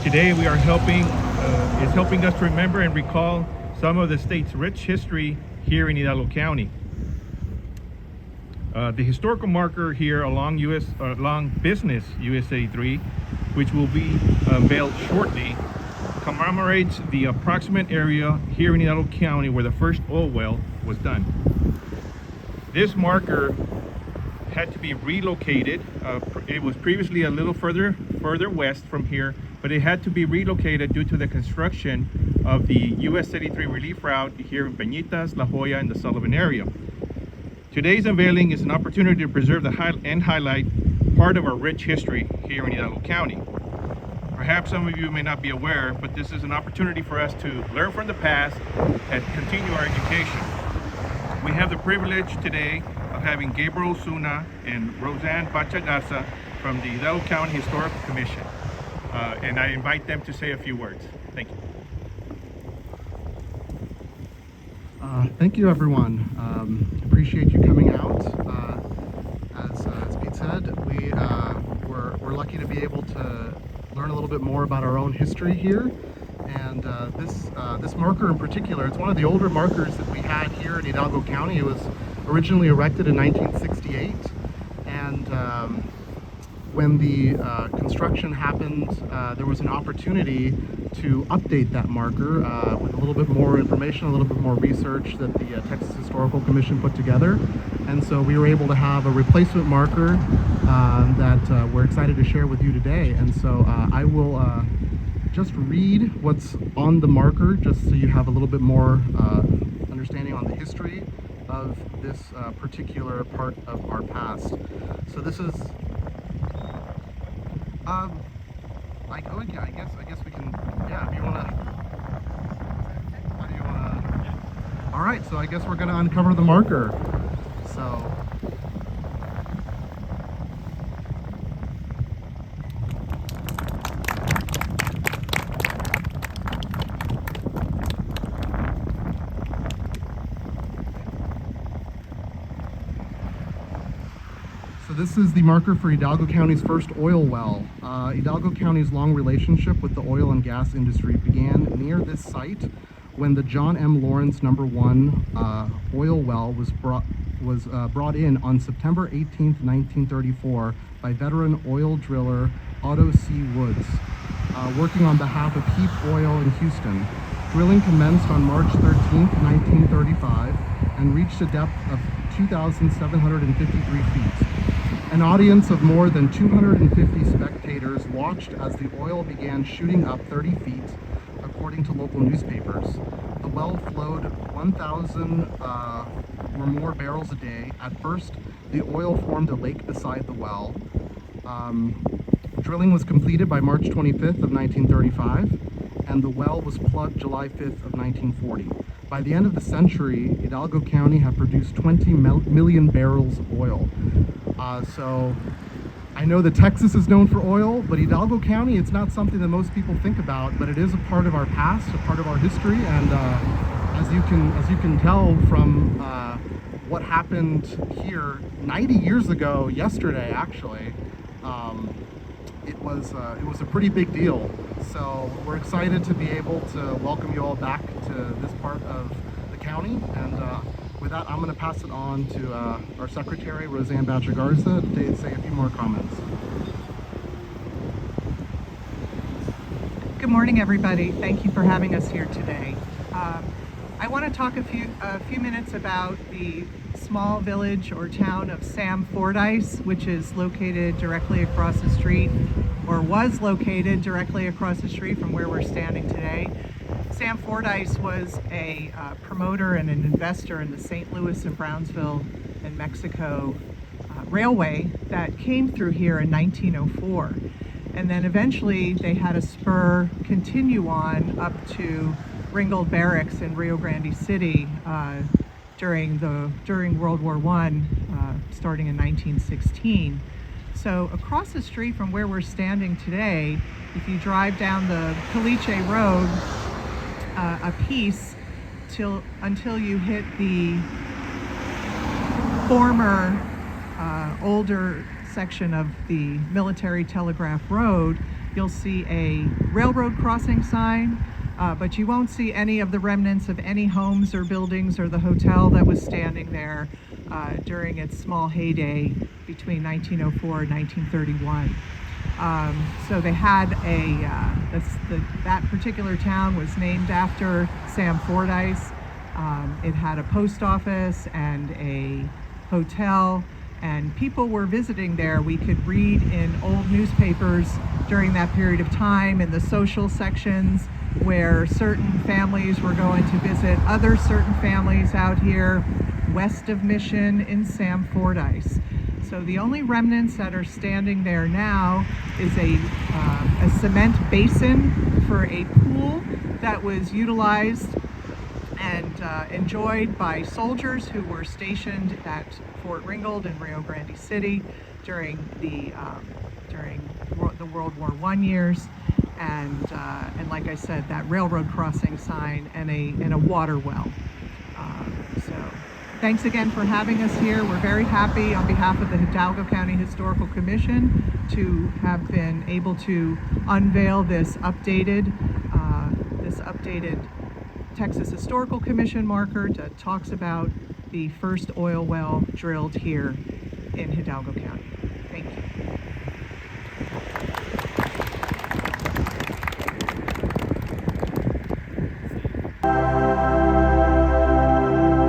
Today we are helping us to remember and recall some of the state's rich history here in Hidalgo County. The historical marker here along Business US 83, which will be unveiled shortly, commemorates the approximate area here in Hidalgo County where the first oil well was done. This marker had to be relocated. It was previously a little further west from here, but it had to be relocated due to the construction of the US 83 relief route here in Peñitas, La Joya, and the Sullivan area. Today's unveiling is an opportunity to preserve and highlight part of our rich history here in Hidalgo County. Perhaps some of you may not be aware, but this is an opportunity for us to learn from the past and continue our education. We have the privilege today of having Gabriel Osuna and Roseanne Bacha from the Hidalgo County Historical Commission. And I invite them to say a few words. Thank you. Thank you, everyone. Appreciate you coming out. As Pete said, we're lucky to be able to learn a little bit more about our own history here. And this marker in particular, it's one of the older markers that we had here in Hidalgo County. It was originally erected in 1968, and when the construction happened, there was an opportunity to update that marker with a little bit more information, a little bit more research that the Texas Historical Commission put together. And so we were able to have a replacement marker that we're excited to share with you today. And so I will just read what's on the marker, just so you have a little bit more understanding on the history of this particular part of our past. So this is I guess we can, if you wanna, how do you wanna, all right, so I guess we're gonna uncover the marker. So this is the marker for Hidalgo County's first oil well. Hidalgo County's long relationship with the oil and gas industry began near this site when the John M. Lawrence No. 1 oil well was brought in on September 18, 1934 by veteran oil driller Otto C. Woods, working on behalf of Heep Oil in Houston. Drilling commenced on March 13, 1935 and reached a depth of 2,753 feet. An audience of more than 250 spectators watched as the oil began shooting up 30 feet, according to local newspapers. The well flowed 1,000 or more barrels a day. At first, the oil formed a lake beside the well. Drilling was completed by March 25th of 1935, and the well was plugged July 5th of 1940. By the end of the century, Hidalgo County had produced 20 million barrels of oil. So I know that Texas is known for oil, but Hidalgo County, it's not something that most people think about, but it is a part of our past, a part of our history, and as you can tell from what happened here 90 years ago, yesterday actually, it was a pretty big deal. So we're excited to be able to welcome you all back to this part of the county, and with that, I'm going to pass it on to our secretary, Roseanne Bacha-Garza, to say a few more comments. Good morning, everybody. Thank you for having us here today. I want to talk a few minutes about the small village or town of Sam Fordyce, which is located directly across the street, or was located directly across the street from where we're standing today. Sam Fordyce was a promoter and an investor in the St. Louis and Brownsville and Mexico railway that came through here in 1904. And then eventually they had a spur continue on up to Ringgold Barracks in Rio Grande City during World War I, starting in 1916. So across the street from where we're standing today, if you drive down the Caliche Road a piece until you hit the former older section of the Military Telegraph Road, you'll see a railroad crossing sign, but you won't see any of the remnants of any homes or buildings or the hotel that was standing there during its small heyday between 1904 and 1931. So they had that particular town was named after Sam Fordyce. It had a post office and a hotel, and people were visiting there. We could read in old newspapers during that period of time in the social sections where certain families were going to visit other certain families out here west of Mission in Sam Fordyce. So the only remnants that are standing there now is a cement basin for a pool that was utilized and enjoyed by soldiers who were stationed at Fort Ringgold in Rio Grande City during the World War I years, and like I said, that railroad crossing sign and a water well. So thanks again for having us here. We're very happy on behalf of the Hidalgo County Historical Commission to have been able to unveil this updated Texas Historical Commission marker that talks about the first oil well drilled here in Hidalgo County. Thank you.